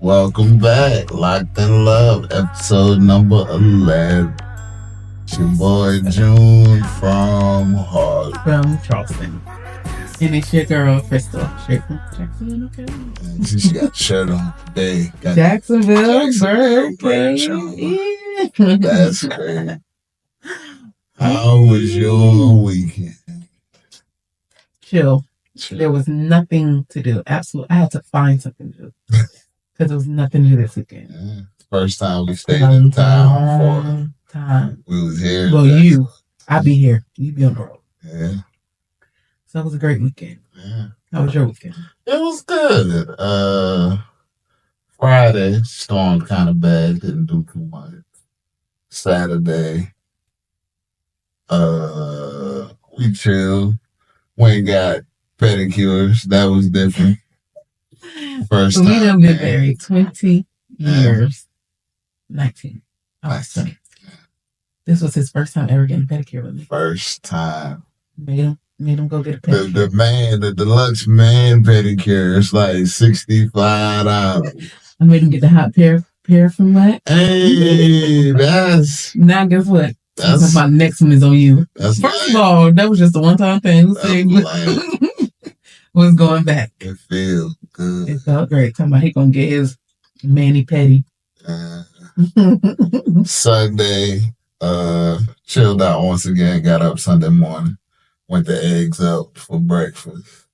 Welcome back. Loc'd N Love, episode number 11. It's your boy June from Harlem. From Charleston. And it's your girl, Krystal. Straight from Jacksonville, okay? And she got a shirt on today. Jacksonville birthday. Yeah. That's crazy. How was your weekend? Chill. There was nothing to do. Absolutely. I had to find something to do. Because there was nothing to do this weekend. Yeah. First time we stayed in town before. We was here. Well, I'll be here. You be on the road. Yeah. So it was a great weekend. Yeah. How was your weekend? It was good. Friday, stormed kind of bad. Didn't do too much. Saturday, we chilled. Went and got pedicures. That was different. First time. We done been married 20 years. 19. I was 20. This was his first time ever getting a pedicure with me. First time. Made him go get a pedicure. The deluxe man pedicure is like $65. I made him get the hot pear from what? Hey, that's... Now guess what? My next one is on you. First of all, that was just a one-time thing. Was going back. It feels good. It felt great. Talking about he gonna get his mani-pedi. Sunday, chilled out once again. Got up Sunday morning. Went the eggs up for breakfast.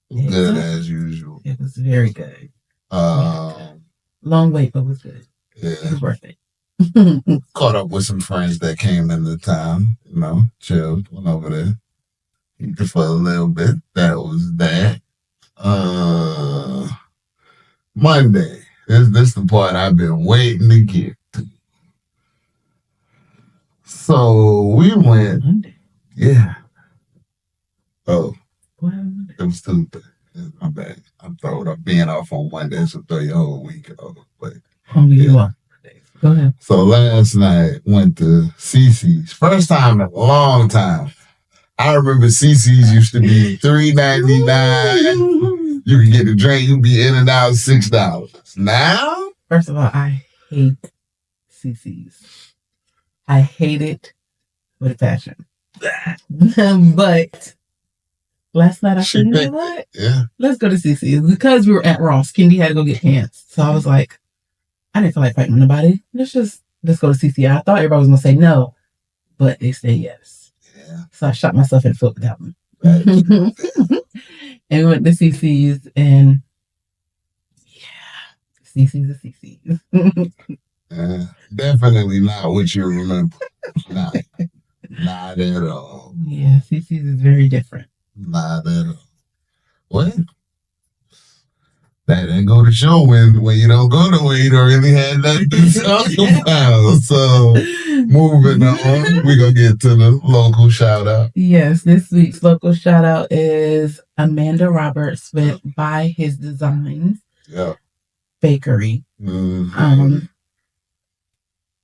Good as usual. It was very good. Long wait, but it was good. Yeah. It was worth it. Caught up with some friends that came into town. Chilled. Went over there. For a little bit. That was that. Monday. This the part I've been waiting to get to. So we went. Monday? Yeah. Oh. What? It was Tuesday. My bad. I'm throwing up being off on Monday, so throw your whole week off. But only you are. Go ahead. So last night went to CC's. First time in a long time. I remember CC's used to be $3.99. You can get a drink, you be in and out $6. Now? First of all, I hate CC's. I hate it with a passion. But last night I said, you know what? Yeah. Let's go to CC's. Because we were at Ross, Kendi had to go get pants. So I was like, I didn't feel like fighting with nobody. Let's go to CC's. I thought everybody was going to say no, but they said yes. So I shot myself in the foot with that one. And we went to CC's, and CC's is CC's. Definitely not what you remember. Not at all. Yeah, CC's is very different. Not at all. What? That didn't go to show when you don't go to where you don't really have nothing to talk about. So, moving on, we're going to get to the local shout out. Yes, this week's local shout out is Amanda Roberts with By His Designs Bakery. Mm-hmm.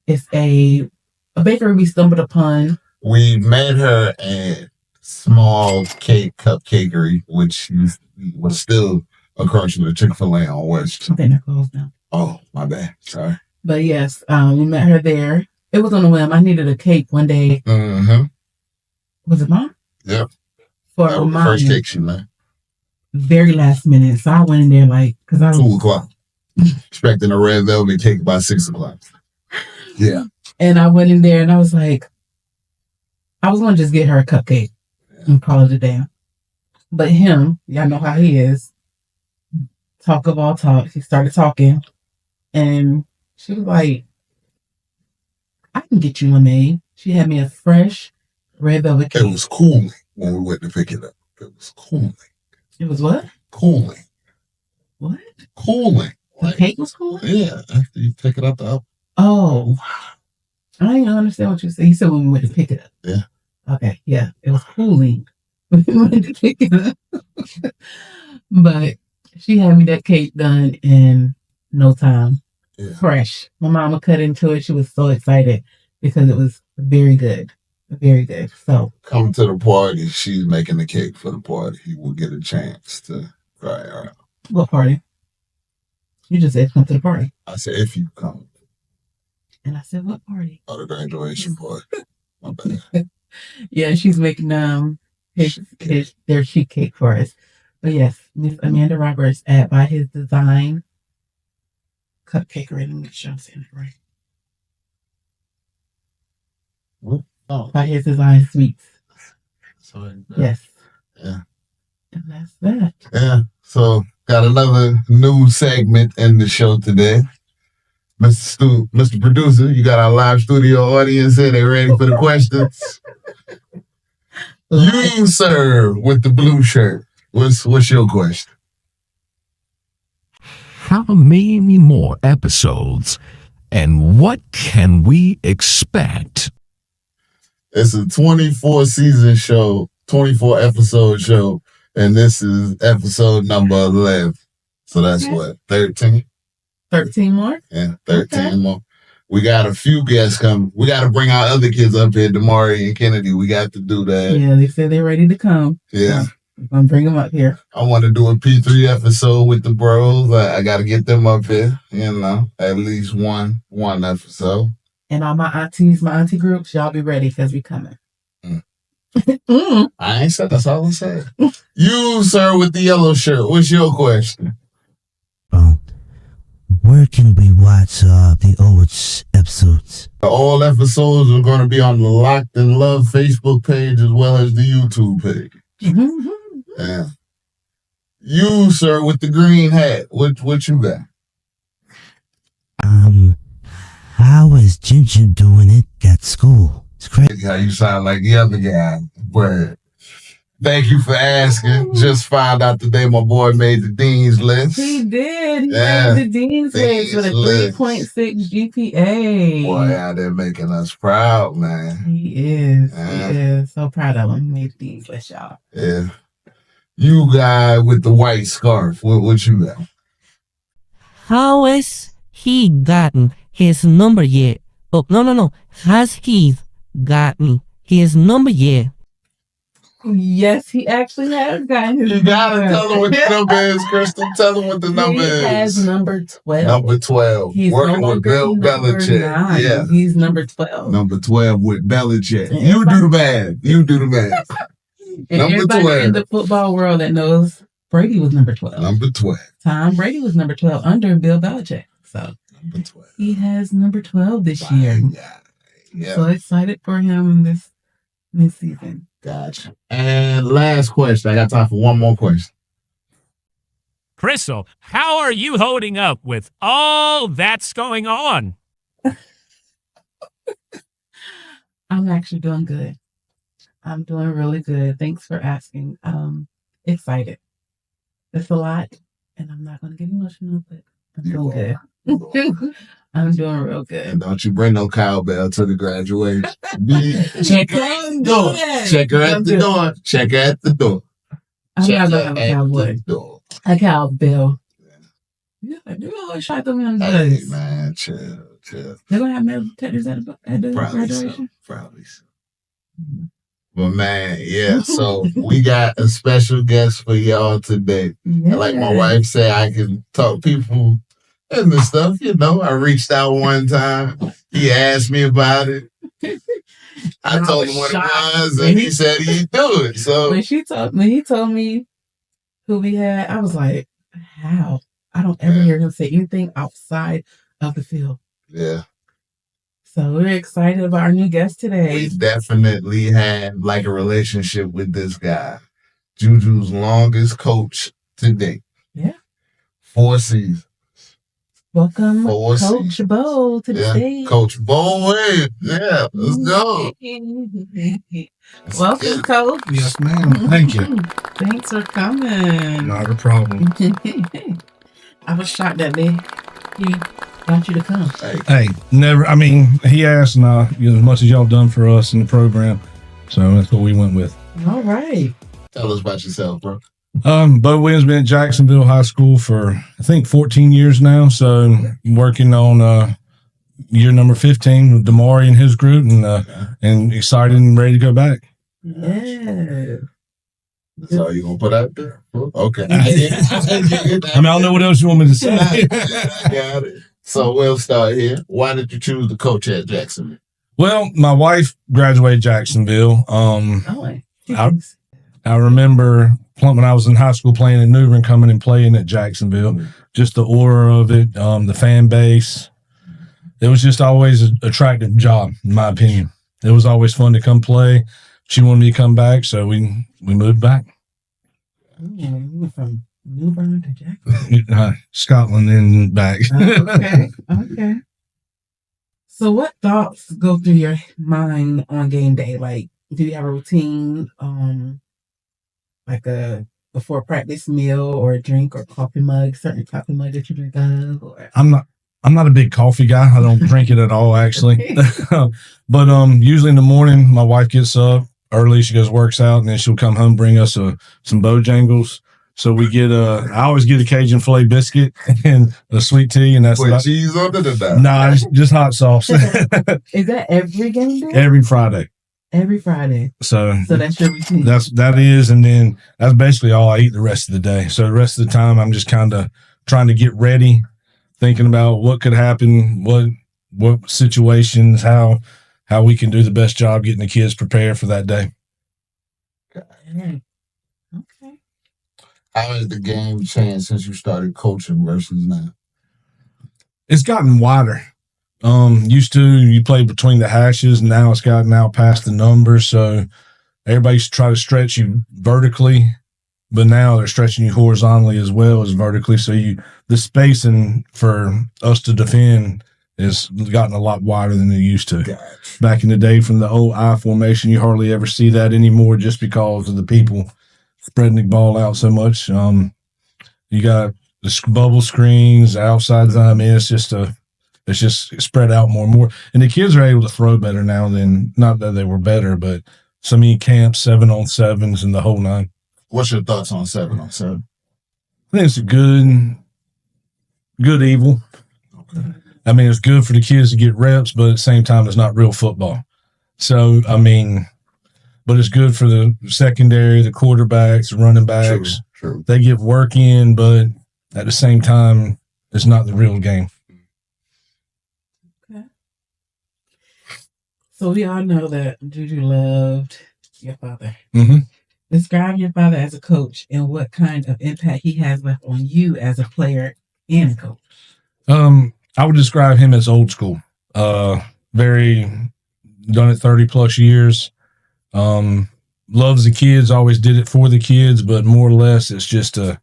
It's a bakery we stumbled upon. We met her at Small Cake Cupcakery, which was still across from the Chick-fil-A on West. I think they're closed now. Oh, my bad. Sorry. But yes, we met her there. It was on a whim. I needed a cake one day. Mm-hmm. Was it mom? Yep. For that was the first cake she made. Very last minute. So I went in there because I was 2 o'clock. Expecting a red velvet cake by 6 o'clock. Yeah. And I went in there and I was like, I was going to just get her a cupcake and call it a day. But him, y'all know how he is. Talk of all talk. He started talking. And she was like, I can get you one made. She had me a fresh red velvet cake. It was cooling when we went to pick it up. It was cooling. It was what? Cooling. What? Cooling. The cake was cooling? Yeah. After you pick it up the oven. Oh. I didn't even understand what you said. He said when we went to pick it up. Yeah. Okay. Yeah. It was cooling when we went to pick it up. But she had me that cake done in no time. Yeah. Fresh. My mama cut into it. She was so excited because it was very good. Very good. So come to the party. She's making the cake for the party. He will get a chance to try her out. What party? You just said come to the party. I said, if you come. And I said, what party? Oh, the graduation party. My bad. Yeah, she's making their sheet cake for us. But yes, Miss Amanda Roberts at By His Design Cupcake. Right, let me make sure I'm saying it right. Oh. By His Design Sweets. So, yes. Yeah. And that's that. Yeah. So got another new segment in the show today. Mr. Producer, you got our live studio audience here. They ready for the questions? You, sir, with the blue shirt. What's your question? How many more episodes and what can we expect? It's a 24 season show, 24 episode show, and this is episode number 11. So that's what, 13? 13 more? Yeah, 13 more. We got a few guests coming. We got to bring our other kids up here, Damari and Kennedy. We got to do that. Yeah, they said they're ready to come. Yeah. I'm going to bring them up here. I want to do a P3 episode with the bros. I got to get them up here, at least one episode. And all my auntie groups, y'all be ready because we coming. I ain't said, that's all I said. You, sir, with the yellow shirt, what's your question? Where can we watch the old episodes? All episodes are going to be on the Loc'd N Love Facebook page as well as the YouTube page. Yeah. You, sir, with the green hat, what you got? How is Ginger doing it at school? It's crazy. How you sound like the other guy, but thank you for asking. Just found out today my boy made the dean's list. He did. He made the dean's list with a 3.6 GPA. Boy, out there making us proud, man. He is. He is. So proud of him. He made the dean's list, y'all. Yeah. You guy with the white scarf, what you got? How has he gotten his number yet? Oh, no. Has he gotten his number yet? Yes, he actually has gotten his number. You gotta tell him what the number is, Krystal. Tell him what the number is. He has number 12. Number 12. He's working with Bill Belichick. Yeah. He's number 12. Number 12 with Belichick. You do the math. And number everybody 12. in the football world that knows Brady was number 12. Number 12. Tom Brady was number 12 under Bill Belichick. So number 12. He has number 12 this year. Yeah. So excited for him this season. Gotcha. And last question. I got time for one more question. Krystal, how are you holding up with all that's going on? I'm actually doing good. I'm doing really good. Thanks for asking. Excited. It's a lot, and I'm not going to get emotional, but I'm doing good. I'm doing real good. And don't you bring no cowbell to the graduation. Check her at the door. Check her at the door. Check her at the door. I'm not going to have a cowboy. A cowbell. Yeah, they're going to try them in the Hey, man, chill. They're going to have metal detectors at the graduation? Probably so. But man, yeah, so we got a special guest for y'all today. Yeah. Like my wife said, I can talk people and the stuff, I reached out one time. He asked me about it. I told him what it was, and he said he'd do it. So when he told me who we had, I was like, how? I don't ever hear him say anything outside of the field. Yeah. So we're excited about our new guest today. We definitely had like a relationship with this guy. Juju's longest coach to date. Yeah. 4 seasons. Welcome, Coach Beau, to the stage. Coach Beau, yeah, let's go. Welcome, Coach. Yes, ma'am. Thank you. Thanks for coming. Not a problem. I was shocked that he got you to come. Hey, never. I mean, he asked, and as much as y'all done for us in the program, so that's what we went with. All right. Tell us about yourself, bro. Beau Williams been at Jacksonville High School for I think 14 years now. So working on year number 15 with Damari and his group, and excited and ready to go back. Yeah. So you gonna put out there? Okay. I mean, I don't know what else you want me to say. Got it. So we'll start here. Why did you choose to coach at Jacksonville? Well, my wife graduated Jacksonville. Thanks. I remember when I was in high school playing at New Bern, coming and playing at Jacksonville. Just the aura of it, the fan base. It was just always an attractive job, in my opinion. It was always fun to come play. She wanted me to come back, so we moved back. Yeah, you went from New Bern to Jacksonville. Scotland and back. Okay. So what thoughts go through your mind on game day? Like, do you have a routine, like a before practice meal or a drink or coffee mug, certain coffee mug that you drink out of? Or? I'm not a big coffee guy. I don't drink it at all, actually. But usually in the morning, my wife gets up early. She goes works out, and then she'll come home, bring us some Bojangles. So we get I always get a Cajun filet biscuit and a sweet tea, and that's Put cheese on it or not? Nah, just hot sauce. Is that every game day? Every Friday. Every Friday. So that's your routine. That is, and then that's basically all I eat the rest of the day. So the rest of the time, I'm just kind of trying to get ready, thinking about what could happen, what situations, how we can do the best job getting the kids prepared for that day. Okay. How has the game changed since you started coaching versus now? It's gotten wider. Used to you play between the hashes, and now it's gotten out past the numbers. So everybody used to try to stretch you vertically, but now they're stretching you horizontally as well as vertically. So the spacing for us to defend has gotten a lot wider than it used to. Gotcha. Back in the day, from the old I formation, you hardly ever see that anymore, just because of the people spreading the ball out so much. You got the bubble screens, outside zone. I mean, it's just spread out more and more. And the kids are able to throw better now than, not that they were better, but so many camps, 7-on-7s and the whole nine. What's your thoughts on 7-on-7? I think it's a good evil. Okay. I mean, it's good for the kids to get reps, but at the same time, it's not real football. So, I mean, but it's good for the secondary, the quarterbacks, the running backs. True. They get work in, but at the same time, it's not the real game. Okay. So we all know that Juju loved your father. Mm-hmm. Describe your father as a coach and what kind of impact he has left on you as a player and a coach. I would describe him as old school. Very done it 30 plus years. Loves the kids, always did it for the kids, but more or less it's just the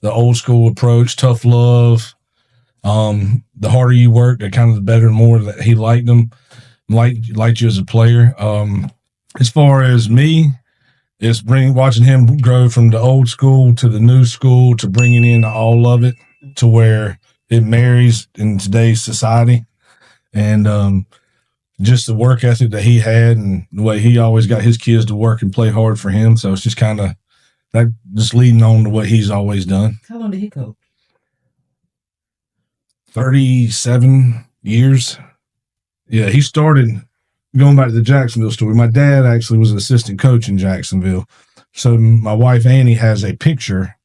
old school approach, tough love. The harder you work, the kind of the better and more that he liked them, liked you as a player. As far as me, it's watching him grow from the old school to the new school to bringing in all of it to where it marries in today's society. And just the work ethic that he had and the way he always got his kids to work and play hard for him. So it's just kind of that, just leading on to what he's always done. How long did he coach? 37 years. Yeah, he started, going back to the Jacksonville story, my dad actually was an assistant coach in Jacksonville. So my wife, Annie, has a picture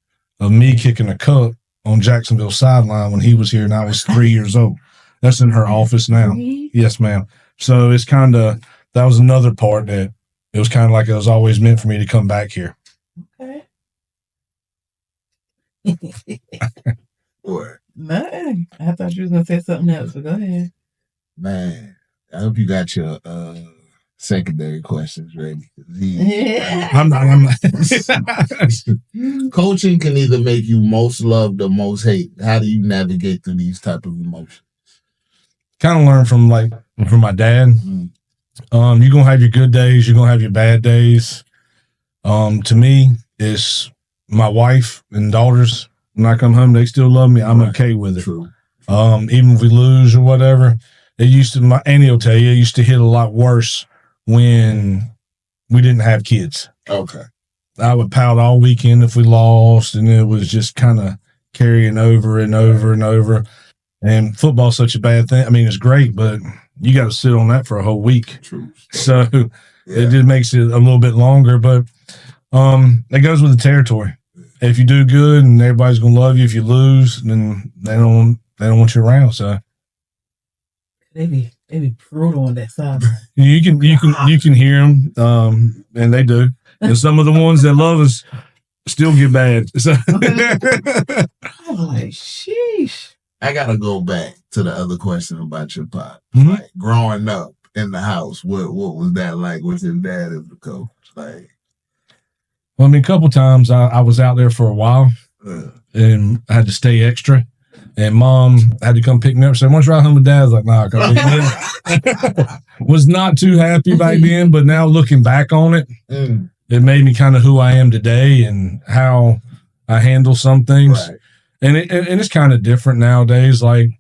of me kicking a cup on Jacksonville sideline when he was here and I was 3 years old. That's in her office now. Yes, ma'am. So it's kind of, that was another part that it was kind of like it was always meant for me to come back here. Okay. What? Nothing. I thought you was going to say something else, but go ahead. Man, I hope you got your secondary questions ready. I'm not. Coaching can either make you most loved or most hate. How do you navigate through these type of emotions? Kind of learn from my dad. Mm. You're gonna have your good days, you're gonna have your bad days. To me, it's my wife and daughters. When I come home, they still love me. I'm okay with it. True. Even if we lose or whatever, it used to. My Annie will tell you, it used to hit a lot worse when we didn't have kids. Okay. I would pout all weekend if we lost, and it was just kind of carrying over and over and over. And football's such a bad thing. I mean, it's great, but you got to sit on that for a whole week. True. So it just makes it a little bit longer. But That goes with the territory. If you do good and everybody's gonna love you, if you lose, then they don't want you around. So They be brutal on that side. you can hear them, and they do. And some of the ones that love us still get bad. So I'm like, sheesh. I gotta go back to the other question about your pop. Mhm. Like growing up in the house, what was that like with your dad as a coach? Like, well, I mean, a couple times I was out there for a while, and I had to stay extra. And mom had to come pick me up. Said, "Why don't you ride home with dad?" I was like, "Nah, I can't pick me up." Was not too happy back then, but now looking back on it, it made me kind of who I am today and how I handle some things. Right. And it's kind of different nowadays. Like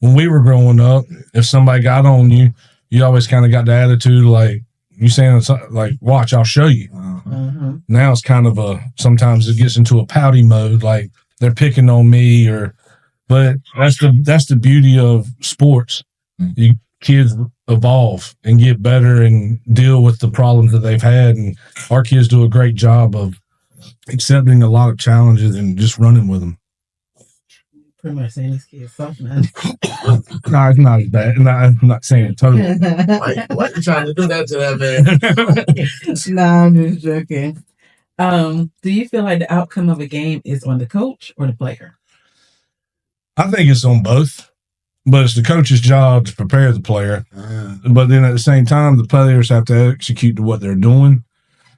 when we were growing up, if somebody got on you, you always kind of got the attitude like you saying like, "Watch, I'll show you." Mm-hmm. Now it's kind of sometimes it gets into a pouty mode, like they're picking on me but that's the beauty of sports. You kids evolve and get better and deal with the problems that they've had, and our kids do a great job of accepting a lot of challenges and just running with them. Pretty much saying these kids soft, man. No, it's not as bad. No, I'm not saying it totally. Why you trying to do that to that man? Nah, I'm just joking. Do you feel like the outcome of a game is on the coach or the player? I think it's on both, but it's the coach's job to prepare the player. But then at the same time, the players have to execute to what they're doing.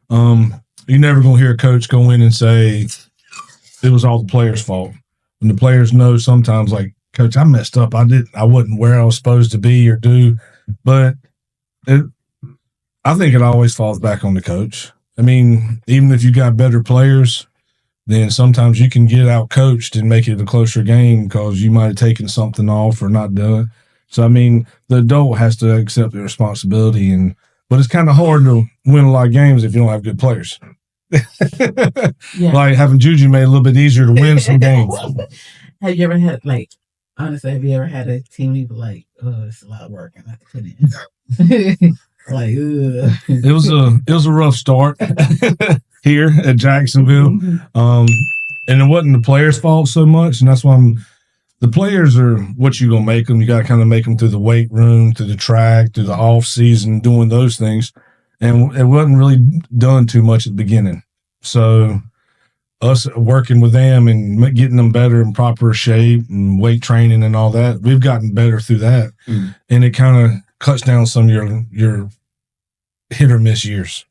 You're never going to hear a coach go in and say it was all the players' fault. And the players know sometimes, like, "Coach, I messed up. I wasn't where I was supposed to be or do." But I think it always falls back on the coach. I mean, even if you got better players, then sometimes you can get out coached and make it a closer game because you might have taken something off or not done it. So, I mean, the adult has to accept the responsibility, but it's kind of hard to win a lot of games if you don't have good players. Yeah. Like having Juju made it a little bit easier to win some games. Have you ever had, like, honestly, have you ever had a team you were like, "Oh, it's a lot of work I have to put in"? Like, ugh. It was a rough start here at Jacksonville. And it wasn't the players' fault so much. And that's why the players are what you're going to make them. You got to kind of make them through the weight room, through the track, through the off season, doing those things. And it wasn't really done too much at the beginning. So us working with them and getting them better in proper shape and weight training and all that, we've gotten better through that. And it kind of cuts down some of your hit or miss years.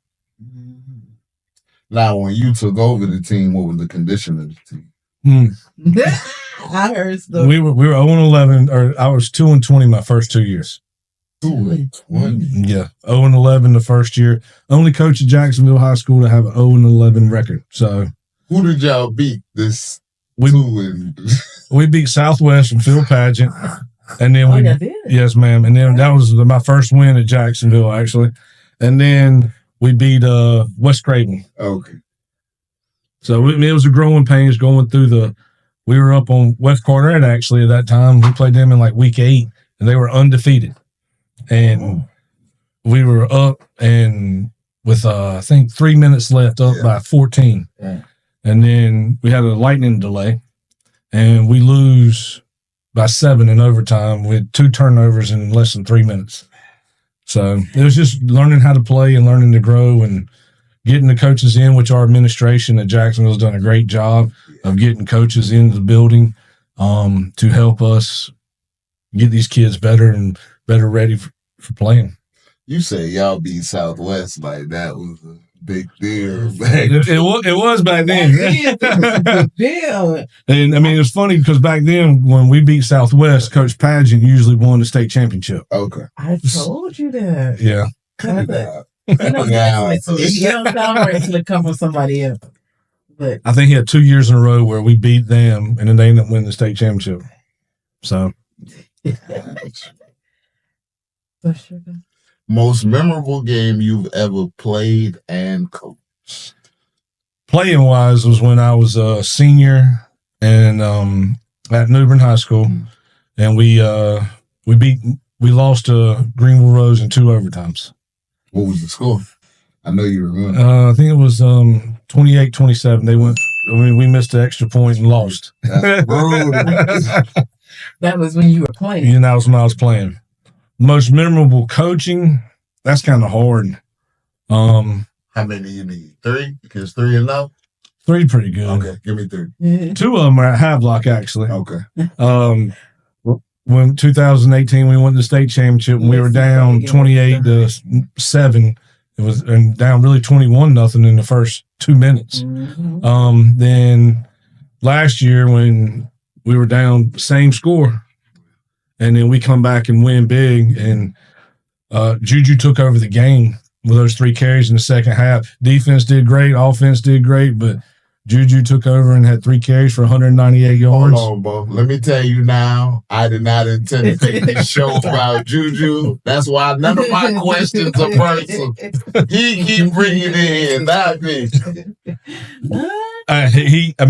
Now, when you took over the team, what was the condition of the team? I heard stuff. We were 0-11, or I was 2-20 my first 2 years. 2-20. Yeah, 0-11 the first year. Only coach at Jacksonville High School to have an 0-11 record. So who did y'all beat this? We beat Southwest and Phil Pageant, and then yes, ma'am. And then that was my first win at Jacksonville, actually. And then we beat West Craven. Okay. So it was a growing pains going through we were up on West Carteret actually at that time. We played them in like week 8, and they were undefeated. And we were up and with I think 3 minutes left, up by 14. Yeah. And then we had a lightning delay, and we lose by 7 in overtime with 2 turnovers in less than 3 minutes. So it was just learning how to play and learning to grow and getting the coaches in, which our administration at Jacksonville has done a great job of getting coaches into the building to help us get these kids better and better ready for playing. You say y'all beat Southwest, like that was a big deal. It was back then. Deal. And I mean, it's funny because back then when we beat Southwest, Coach Pageant usually won the state championship. Okay. I told you that. Yeah. You don't sound right until it comes from somebody else. But I think he had 2 years in a row where we beat them, and then they ended up winning the state championship. So. Most memorable game you've ever played and coached? Playing wise was when I was a senior and at New Bern High School, and we lost to Greenville Rose in 2 overtimes. What was the score? I know you remember. I think it was 28-27. They went. I mean, we missed the extra point and lost. That's brutal. That was when you were playing. And that was when I was playing. Most memorable coaching. That's kind of hard. How many you need? 3? Because 3 enough? 3 pretty good. Okay, give me 3. 2 of them are at Havelock, actually. Okay. When 2018 we went to the state championship and we were down 28-7. It was and down really 21-0 in the first 2 minutes. Then last year when we were down same score, and then we come back and win big, and Juju took over the game with those 3 carries in the second half. Defense did great, offense did great, but Juju took over and had 3 carries for 198 yards. Hold on, Beau. Let me tell you now, I did not intend to take this show about Juju. That's why none of my questions are personal. He keep bringing it in, not me.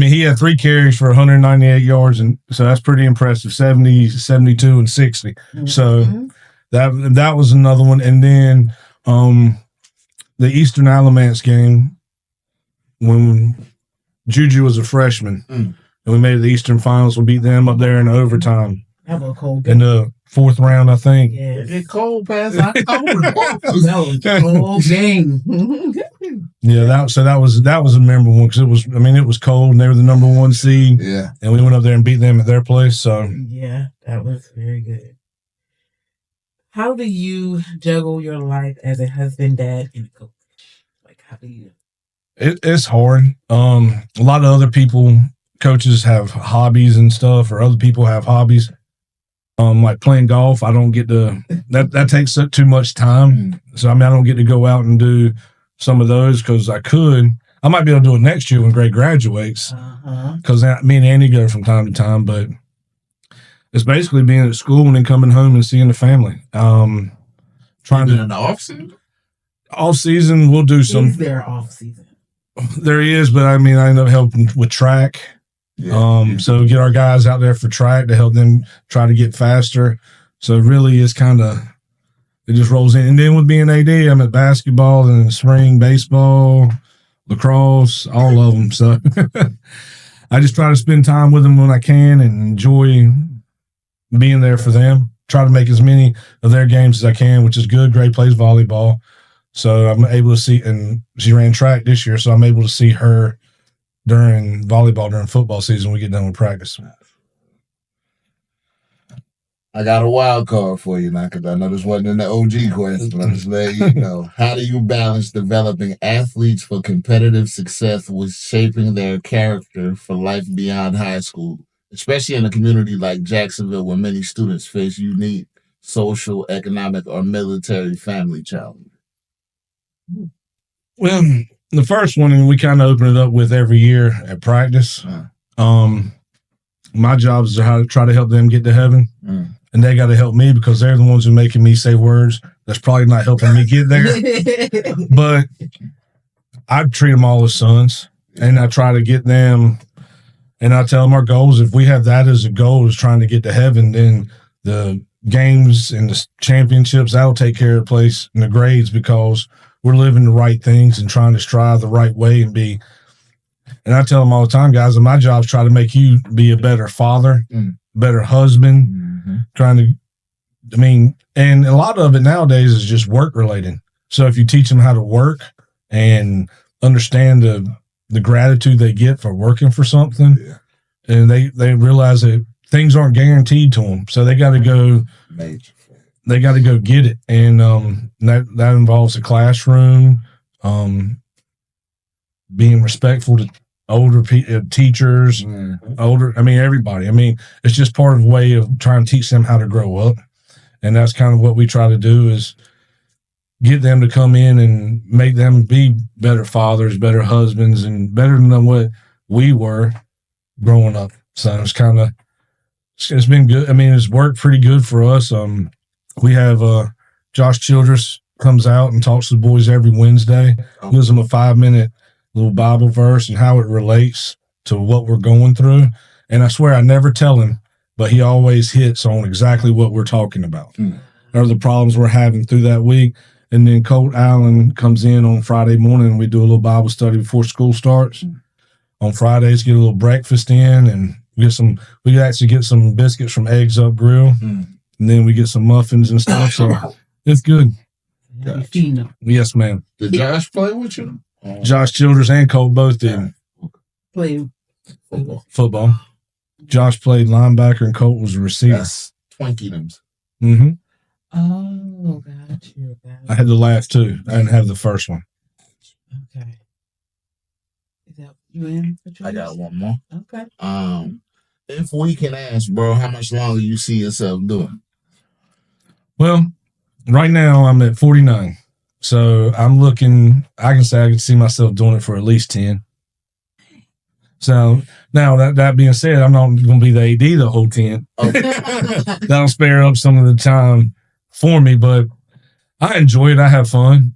He had 3 carries for 198 yards, and so that's pretty impressive. 70, 72, and 60. So that was another one. And then the Eastern Alamance game when Juju was a freshman, and we made the Eastern Finals. We beat them up there in overtime. That was a cold game. In the 4th round, I think. Yeah. It cold past October. That was a cold game. Yeah, that was a memorable one because it was cold and they were the number 1 seed. Yeah. And we went up there and beat them at their place. So yeah, that was very good. How do you juggle your life as a husband, dad, and coach? Like, how do you? It's hard. A lot of other coaches have hobbies and stuff, or other people have hobbies. Like playing golf, I don't get to. That takes up too much time. So I don't get to go out and do some of those because I could. I might be able to do it next year when Gray graduates, because me and Andy go from time to time. But it's basically being at school and then coming home and seeing the family. Trying to in the off season. Off season, we'll do some. Is there off season? There is, but I end up helping with track. So get our guys out there for track to help them try to get faster. So really it's it just rolls in. And then with being AD, I'm at basketball and spring baseball, lacrosse, all of them. So I just try to spend time with them when I can and enjoy being there for them. Try to make as many of their games as I can, which is good. Gray plays volleyball. So I'm able to see, and she ran track this year, so I'm able to see her during football season. We get done with practice. I got a wild card for you now, because I know this wasn't in the OG question. I'm just letting you know. How do you balance developing athletes for competitive success with shaping their character for life beyond high school, especially in a community like Jacksonville where many students face unique social, economic, or military family challenges? Well, the first one, and we kind of open it up with every year at practice. My job is to try to help them get to heaven, and they got to help me because they're the ones who are making me say words that's probably not helping me get there. But I treat them all as sons, and I try to get them, and I tell them our goals. If we have that as a goal, is trying to get to heaven, then the games and the championships, that'll take care of the place in the grades because we're living the right things and trying to strive the right way and be. And I tell them all the time, guys, and my job is try to make you be a better father, better husband, trying to, and a lot of it nowadays is just work related. So if you teach them how to work and understand the gratitude they get for working for something, and they realize that things aren't guaranteed to them. So they got to go. They got to go get it, and that involves the classroom, being respectful to older teachers, everybody. It's just part of the way of trying to teach them how to grow up, and that's kind of what we try to do is get them to come in and make them be better fathers, better husbands, and better than what we were growing up. So it's been good. It's worked pretty good for us. We have Josh Childress comes out and talks to the boys every Wednesday, gives them a 5-minute little Bible verse and how it relates to what we're going through. And I swear I never tell him, but he always hits on exactly what we're talking about or the problems we're having through that week. And then Colt Allen comes in on Friday morning and we do a little Bible study before school starts. On Fridays, get a little breakfast in and we actually get some biscuits from Eggs Up Grill. And then we get some muffins and stuff. So it's good. You feeding them. Yes, ma'am. Did Josh play with you? Josh Childers and Colt both did. Play Football. Josh played linebacker and Colt was a receiver. That's Twinkie thems. Mm-hmm. Oh, got you. I had the last two. I didn't have the first one. Okay. Is that you in? I got one more. Okay. If we can ask, bro, how much longer you see yourself doing? Well, right now I'm at 49. So I'm looking, I can say I can see myself doing it for at least 10. So now that being said, I'm not going to be the AD the whole 10. Okay. That'll spare up some of the time for me, but I enjoy it. I have fun.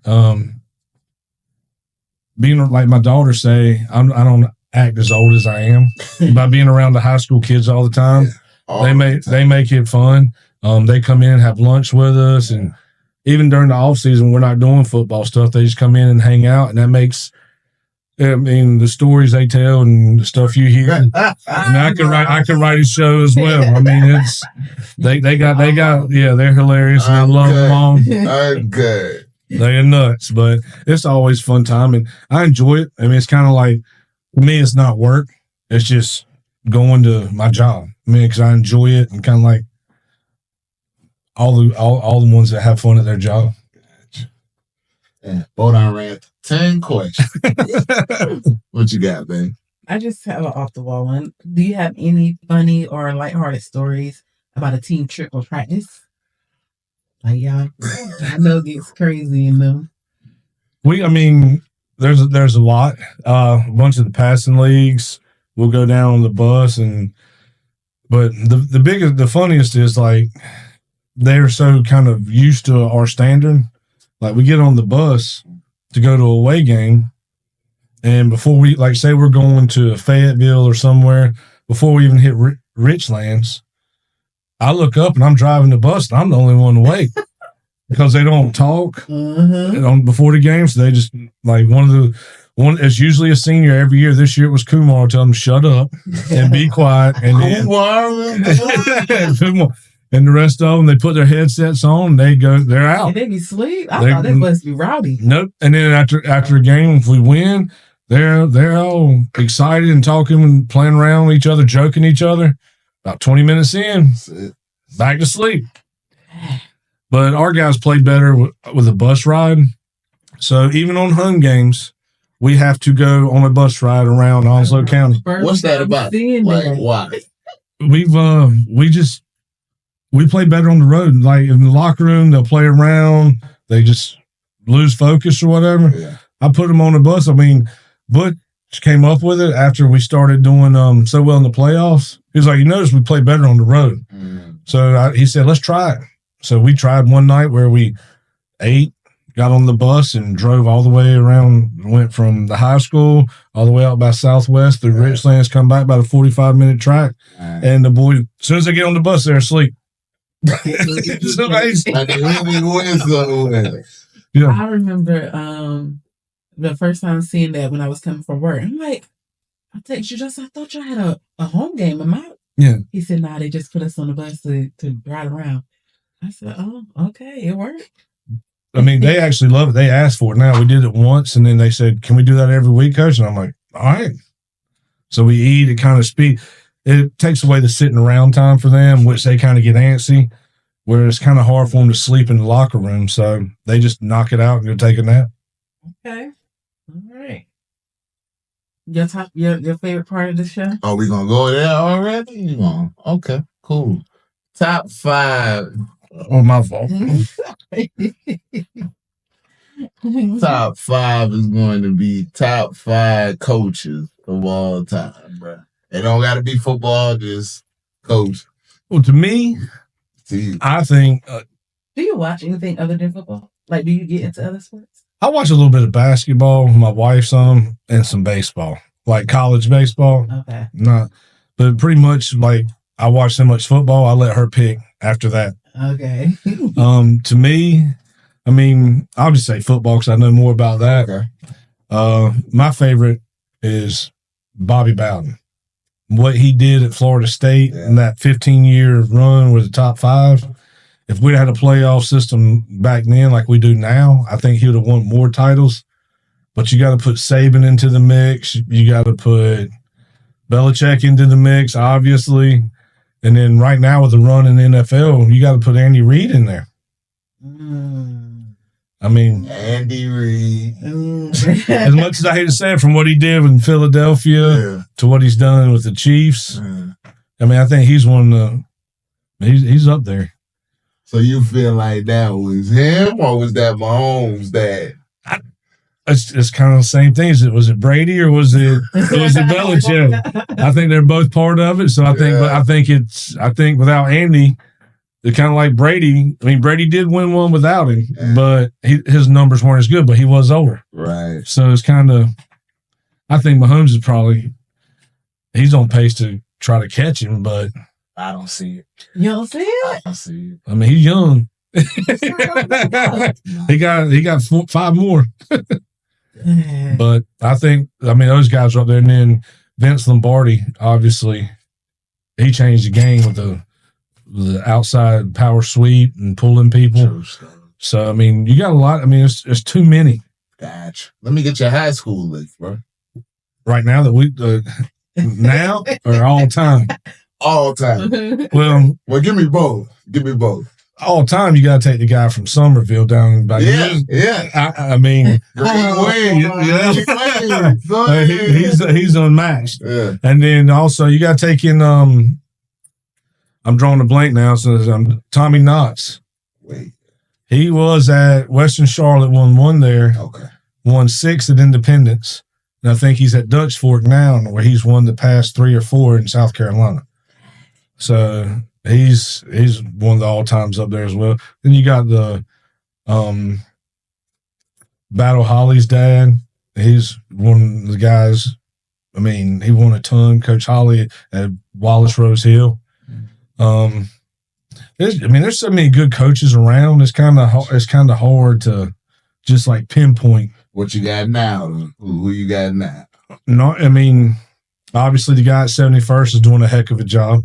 Being like my daughter say, I don't act as old as I am by being around the high school kids all the time. They make it fun. They come in and have lunch with us, and even during the off season, we're not doing football stuff. They just come in and hang out, and that makes, I mean, the stories they tell and the stuff you hear. I can write a show as well. I mean, it's they got they're hilarious and I love them all. Okay. They're nuts, but it's always fun time and I enjoy it. I mean, it's kind of like, for me, it's not work. It's just going to my job. I mean, because I enjoy it and kind of like all the ones that have fun at their job. Yeah, Beau done ran 10 questions. What you got, babe? I just have an off the wall one. Do you have any funny or lighthearted stories about a team trip or practice? Like, y'all, I know it gets crazy in them. There's a lot. A bunch of the passing leagues. We'll go down on the bus, but the funniest is like they're so kind of used to our standard. Like we get on the bus to go to a away game, and before we say we're going to Fayetteville or somewhere, before we even hit Richlands, I look up and I'm driving the bus and I'm the only one awake because they don't talk before the game. So they just like one. It's usually a senior every year. This year it was Kumar. Tell them shut up and be quiet. And then and the rest of them, they put their headsets on. They're out. And they be asleep. I thought they must be rowdy. Nope. And then after a game, if we win, they're all excited and talking and playing around with each other, joking each other. About 20 minutes in, back to sleep. But our guys played better with a bus ride. So even on home games, we have to go on a bus ride around Onslow County. What's that about? Like, why? We play better on the road. Like in the locker room, they'll play around. They just lose focus or whatever. Yeah. I put them on the bus. I mean, Butch came up with it after we started doing so well in the playoffs. He was like, you notice we play better on the road. So he said, let's try it. So we tried one night where we ate, got on the bus and drove all the way around, went from the high school all the way out by Southwest through Richlands, come back about a 45-minute track. And the boys, as soon as they get on the bus, they're asleep. It's amazing. I remember the first time seeing that when I was coming from work. I'm like, I text you I thought y'all had a home game. Am I? Yeah. He said, nah, they just put us on the bus to ride around. I said, oh, okay, it worked. I mean, they actually love it. They asked for it. Now we did it once, and then they said, "Can we do that every week, Coach?" And I'm like, "All right." So we eat. It kind of it takes away the sitting around time for them, which they kind of get antsy. Where it's kind of hard for them to sleep in the locker room, so they just knock it out and go take a nap. Okay, all right. Your favorite part of the show? Oh, we gonna go there already? Okay, cool. Top 5. Oh, my fault. Top 5 is going to be top 5 coaches of all time, bro. It don't got to be football, just coach. Well, to me, I think. Do you watch anything other than football? Like, do you get into other sports? I watch a little bit of basketball, my wife some, and some baseball, like college baseball. Okay. But pretty much like I watch so much football, I let her pick after that. Okay. To me, I mean, I'll just say football because I know more about that. Okay. My favorite is Bobby Bowden. What he did at Florida State in that 15-year run with the top 5. If we'd had a playoff system back then like we do now, I think he would have won more titles. But you got to put Saban into the mix. You got to put Belichick into the mix, obviously. And then right now with the run in the NFL, you got to put Andy Reid in there. I mean, Andy Reid. as much as I hate to say it, from what he did in Philadelphia to what he's done with the Chiefs, I mean, I think he's one of the he's up there. So you feel like that was him, or was that Mahomes' dad? It's kind of the same thing. Was it Brady or was it Belichick? I think they're both part of it. So I think without Andy, they're kind of like Brady. I mean, Brady did win one without him, but his numbers weren't as good. But he was older, right? So it's kind of. I think Mahomes is he's on pace to try to catch him, but I don't see it. You don't see it? I don't see it. I mean, he's young. he got 5 more. But I mean, those guys are up there. And then Vince Lombardi, obviously, he changed the game with the outside power sweep and pulling people. So, I mean, you got a lot. I mean, it's too many. Gotcha. Let me get your high school list, bro. Right now that we, now or all time? All time. Well, give me both. Give me both. All time, you got to take the guy from Somerville down by Yeah. I mean, he's unmatched. Yeah. And then also you got to take in. I'm drawing a blank now. So Tommy Knotts. Wait. He was at Western Charlotte, won 1 there. Okay. Won 6 at Independence, and I think he's at Dutch Fork now, where he's won the past 3 or 4 in South Carolina. So. He's one of the all times up there as well. Then you got the Battle Holly's dad. He's one of the guys. I mean, he won a ton. Coach Holly at Wallace Rose Hill. There's so many good coaches around. It's kind of hard to just like pinpoint what you got now. Who you got now? No, I mean, obviously the guy at 71st is doing a heck of a job.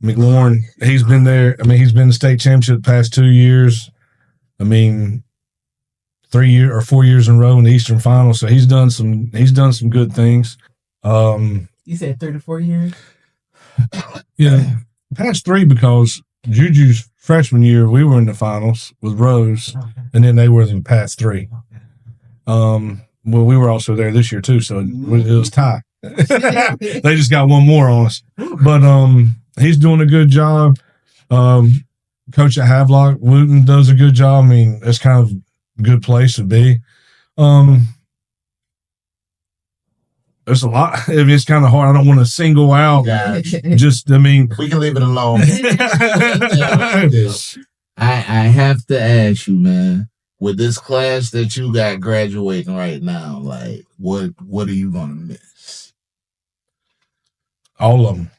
McLaurin, he's been there. I mean, he's been the state championship the past 2 years. I mean, 4 years in a row in the Eastern Final. So he's done some good things. You said 34 years? Yeah. Past 3 because Juju's freshman year, we were in the finals with Rose, and then they were in the past 3. Well, we were also there this year too, so it was tie. They just got 1 more on us. But he's doing a good job. Coach at Havelock, Wooten, does a good job. I mean, it's kind of a good place to be. There's a lot. I mean, it's kind of hard. I don't want to single out. Just, I mean. We can leave it alone. I have to ask you, man, with this class that you got graduating right now, like, what are you going to miss? All of them.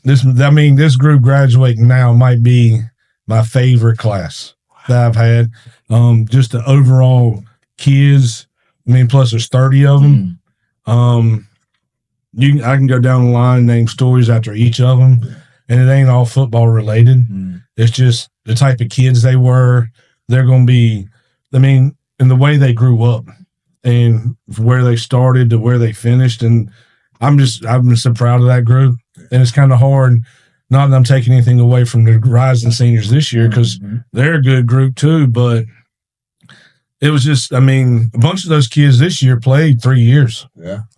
This group graduating now might be my favorite class that I've had. Just the overall kids. I mean, plus there's 30 of them. I can go down the line and name stories after each of them, and it ain't all football related. It's just the type of kids they were. They're going to be, I mean, in the way they grew up and where they started to where they finished. And I'm so proud of that group. And it's kind of hard, not that I'm taking anything away from the rising seniors this year, because they're a good group too. But it was just, I mean, a bunch of those kids this year played 3 years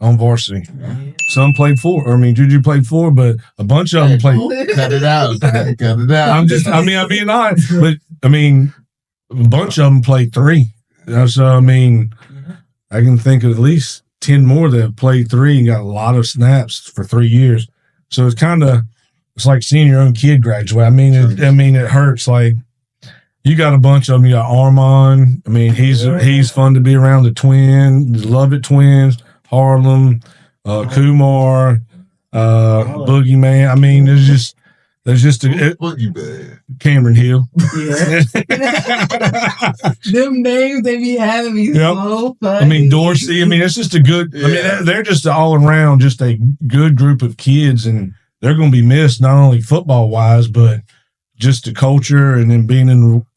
on varsity. Some played 4. I mean, Juju played 4, but a bunch of them played. Cut it out. Cut it out. I'm being honest. But, I mean, a bunch of them played 3. So, I mean, I can think of at least 10 more that have played 3 and got a lot of snaps for 3 years. So it's like seeing your own kid graduate. I mean, it hurts. Like, you got a bunch of them. You got Armand. I mean, he's fun to be around. The Lovett twins, Harlem, Kumar, Boogeyman. I mean, There's just Boogie Bag. Cameron Hill. Yeah. Them names they be having me so funny. I mean, Dorsey. I mean, it's just a good. I mean, they're just all around, just a good group of kids, and they're going to be missed not only football wise, but just the culture and then being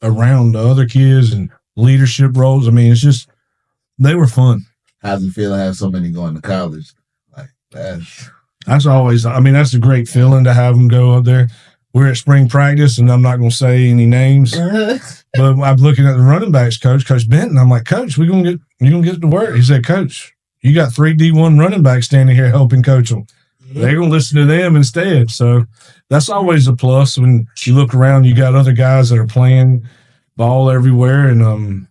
around the other kids and leadership roles. I mean, it's just they were fun. How's it feel to have so many going to college? Like that's always. I mean, that's a great feeling to have them go up there. We're at spring practice, and I'm not going to say any names, but I'm looking at the running backs coach, Coach Benton. I'm like, Coach, you gonna get to work? He said, Coach, you got 3 D1 running backs standing here helping coach them. They're going to listen to them instead. So that's always a plus when you look around. You got other guys that are playing ball everywhere, and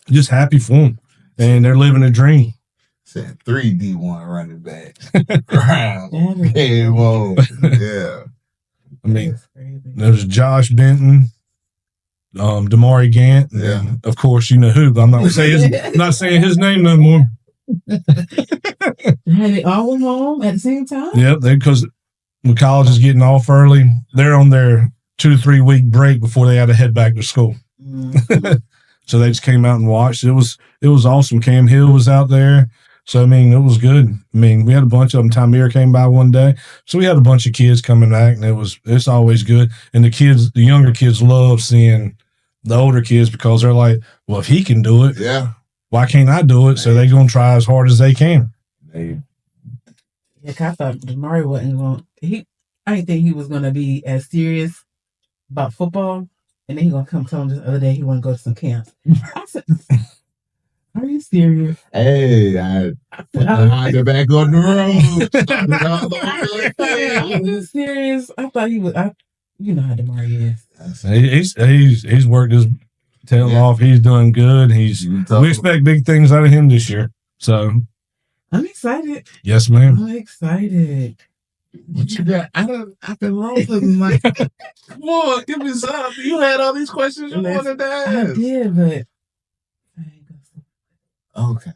just happy for them, and they're living a dream. Said 3 D1 running backs. Game on. Yeah. I mean, there's Josh Benton, Damari Gant, and then, of course, you know who, but I'm not saying his name no more. Had they all went home at the same time? Yep, because when college is getting off early, they're on their 2 to 3 week break before they had to head back to school. Mm-hmm. So they just came out and watched. It was awesome. Cam Hill was out there. So, I mean, it was good. I mean, we had a bunch of them. Tamir came by one day. So we had a bunch of kids coming back, and it's always good. And the younger kids love seeing the older kids because they're like, well, if he can do it, why can't I do it? So they're going to try as hard as they can. Yeah, I thought Damari wasn't going to – I didn't think he was going to be as serious about football. And then he going to come tell him the other day he want to go to some camps. I said – are you serious? Hey, I get back on the road. Are you serious? I thought he was. You know how Damari is. He's worked his tail off. He's doing good. We expect big things out of him this year. So I'm excited. Yes, ma'am. I'm excited. What you got? I've been rolling like, come on, give me some. You had all these questions you wanted to ask. I did, but. Okay.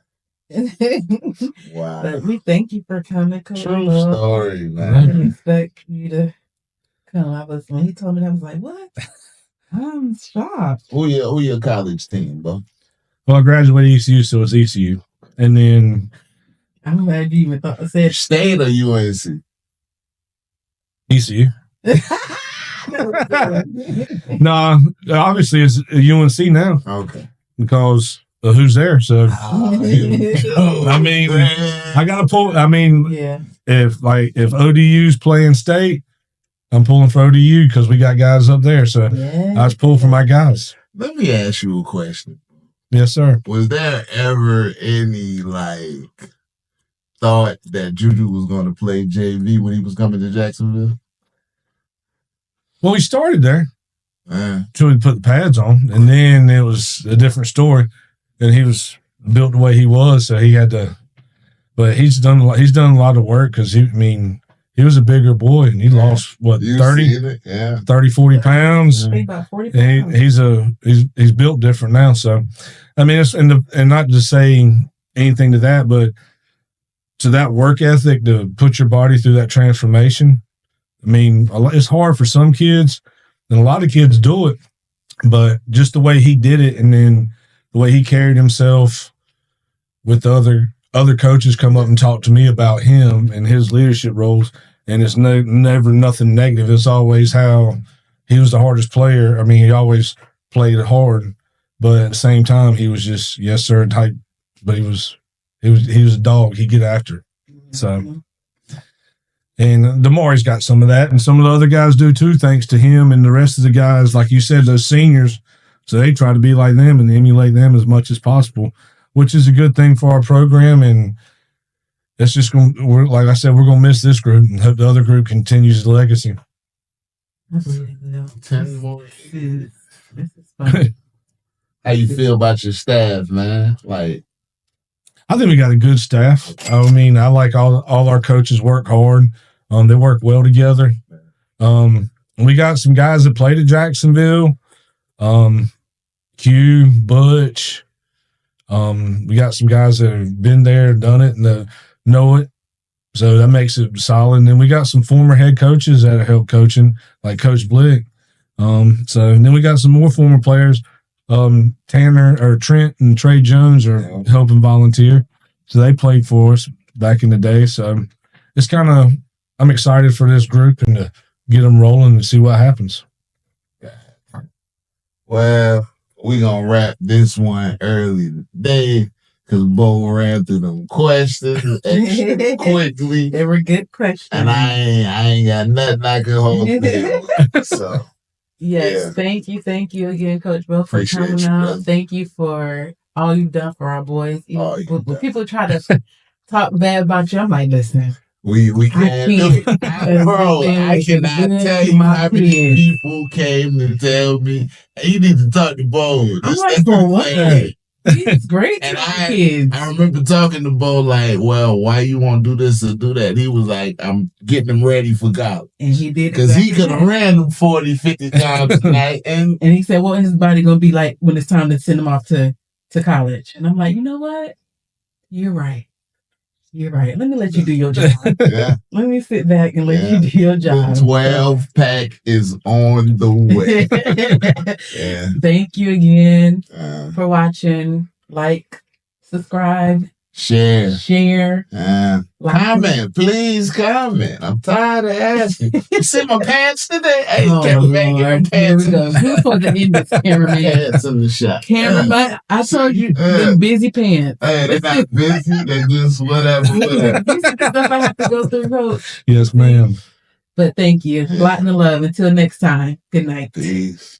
Wow. But we thank you for coming. True story, man. I didn't expect you to come. When he told me that, I was like, what? I'm shocked. Who your college team, bro? Well, I graduated ECU, so it's ECU. And then I'm glad you even said State or UNC? ECU. Nah, obviously it's UNC now. Okay. Because who's there? So I mean, I gotta pull. I mean, if ODU's playing State, I'm pulling for ODU because we got guys up there. So I just pull for my guys. Let me ask you a question. Yes, sir. Was there ever any thought that Juju was going to play JV when he was coming to Jacksonville? Well, he started there until he put the pads on, and then it was a different story. And he was built the way he was, so he had to. But he's done a lot of work because he was a bigger boy and he lost 30, 40 pounds. About 40 pounds. He's built different now. So, I mean, and not just saying anything to that, but to that work ethic to put your body through that transformation. I mean, it's hard for some kids, and a lot of kids do it, but just the way he did it, and then the way he carried himself with the other coaches come up and talk to me about him and his leadership roles. And it's never nothing negative. It's always how he was the hardest player. I mean, he always played hard, but at the same time, he was just, yes, sir, type, but he was a dog. He'd get after it. So, and Damari's got some of that, and some of the other guys do too, thanks to him and the rest of the guys, like you said, those seniors. So they try to be like them and emulate them as much as possible, which is a good thing for our program. And it's just like I said, we're going to miss this group and hope the other group continues the legacy. I believe it will. 10 more. This is fun. How you feel about your staff, man? I think we got a good staff. I mean, I like all our coaches work hard. They work well together. We got some guys that played at Jacksonville. Q, Butch. We got some guys that have been there, done it, and know it. So that makes it solid. And then we got some former head coaches that are help coaching, like Coach Blick. So and then we got some more former players. Trent and Trey Jones are helping volunteer. So they played for us back in the day. So it's I'm excited for this group and to get them rolling and see what happens. Well, we're going to wrap this one early today because Beau ran through them questions extra quickly. They were good questions. And I ain't got nothing I can hold there. So, yes, thank you again, Coach Beau, for coming out. Brother. Thank you for all you've done for our boys. When people try to talk bad about you, I'm like, listen. We can't. Bro, I cannot tell you how many people came to tell me, hey, you need to talk to Beau. I'm like, for what? He's great. And I remember talking to Beau like, well, why you want to do this or do that? He was like, I'm getting them ready for college. And he did. Because he could have ran them 40, 50 times tonight. And he said, what is his body going to be like when it's time to send him off to college? And I'm like, you know what? You're right. Let me let you do your job. Let me sit back and let you do your job. The 12-pack is on the way. Thank you again for watching. Like, subscribe, share. Comment, please comment. I'm tired of asking. You see my pants today? Hey, cameraman, get my pants. Here we go. Who's supposed to end this, cameraman? Pants in the shot. Cameraman, I told you, them busy pants. Hey, they're not busy. They're just whatever. These are the stuff I have to go through, Coach. Yes, ma'am. But thank you. Loc'd N Love. Until next time. Good night. Peace.